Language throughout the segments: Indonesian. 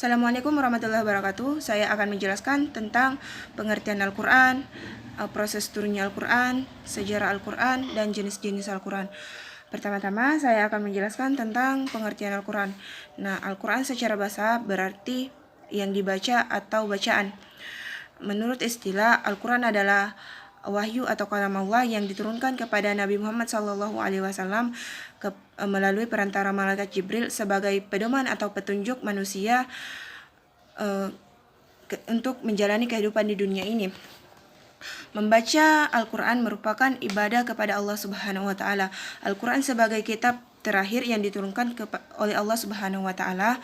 Assalamualaikum warahmatullahi wabarakatuh. Saya akan menjelaskan tentang pengertian Al-Quran, proses turunnya Al-Quran, sejarah Al-Quran, dan jenis-jenis Al-Quran. Pertama-tama saya akan menjelaskan tentang pengertian Al-Quran. Nah, Al-Quran secara bahasa berarti yang dibaca atau bacaan. Menurut istilah, Al-Quran adalah wahyu atau kalam Allah yang diturunkan kepada Nabi Muhammad SAW melalui perantara malaikat Jibril sebagai pedoman atau petunjuk manusia untuk menjalani kehidupan di dunia ini. Membaca Al-Quran merupakan ibadah kepada Allah Subhanahu wa Ta'ala. Al-Quran sebagai kitab terakhir yang diturunkan oleh Allah Subhanahu wa Ta'ala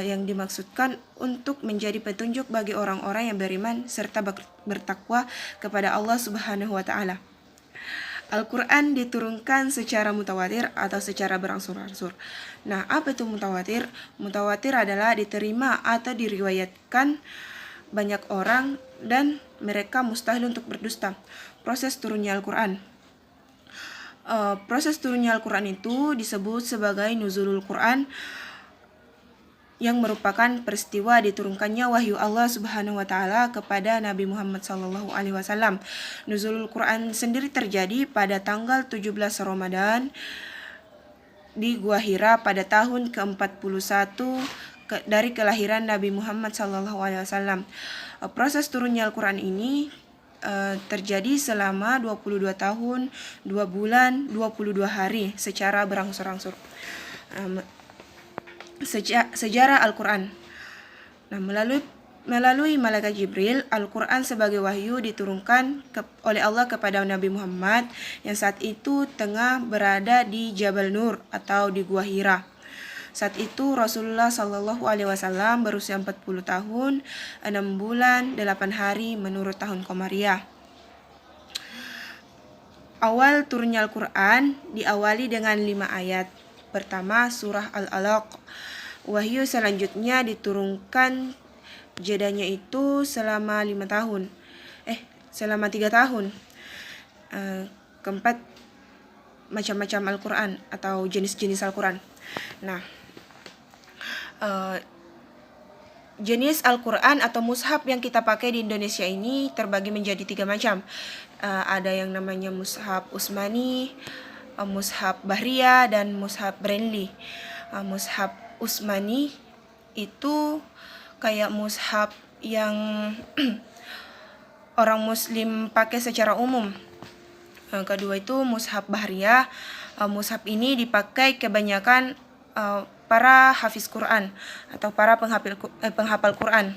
yang dimaksudkan untuk menjadi petunjuk bagi orang-orang yang beriman serta bertakwa kepada Allah Subhanahu wa Ta'ala. Al-Quran diturunkan secara mutawatir atau secara berangsur-angsur. Nah, apa itu mutawatir? Mutawatir adalah diterima atau diriwayatkan banyak orang dan mereka mustahil untuk berdusta. Proses turunnya Al-Quran. Proses turunnya Al-Quran itu disebut sebagai nuzulul Quran, yang merupakan peristiwa diturunkannya wahyu Allah Subhanahu wa Ta'ala kepada Nabi Muhammad SAW. Nuzulul Quran sendiri terjadi pada tanggal 17 Ramadan di Gua Hira pada tahun ke-41 dari kelahiran Nabi Muhammad SAW. Proses turunnya Al-Quran ini terjadi selama 22 tahun, 2 bulan, 22 hari secara berangsur-angsur. Sejarah Al-Quran. Nah, melalui malaikat Jibril, Al-Quran sebagai wahyu diturunkan oleh Allah kepada Nabi Muhammad yang saat itu tengah berada di Jabal Nur atau di Gua Hira. Saat itu Rasulullah SAW berusia 40 tahun, 6 bulan, 8 hari menurut tahun Komariah. Awal turunnya Al-Quran diawali dengan 5 ayat. Pertama, surah Al-Alaq. Wahyu selanjutnya diturunkan jedanya itu selama 3 tahun. Keempat, macam-macam Al-Quran atau jenis-jenis Al-Quran. Nah, jenis Al-Quran atau mushaf yang kita pakai di Indonesia ini terbagi menjadi 3 macam. Ada yang namanya mushaf Utsmani, mushaf Bahriyah, dan mushaf Braille. Mushaf Utsmani itu kayak mushaf yang orang muslim pakai secara umum. Kedua itu mushaf Bahriyah. Mushaf ini dipakai kebanyakan para hafiz Quran atau para penghafal Quran.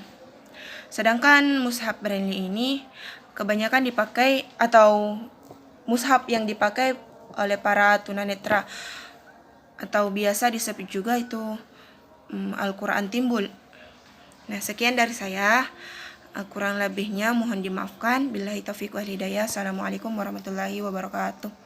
Sedangkan mushaf Braille ini kebanyakan dipakai atau mushaf yang dipakai oleh para tunanetra atau biasa disebut juga itu Al-Quran Timbul. Nah, sekian dari saya. Kurang lebihnya mohon dimaafkan. Billahi taufiq wal hidayah. Assalamualaikum warahmatullahi wabarakatuh.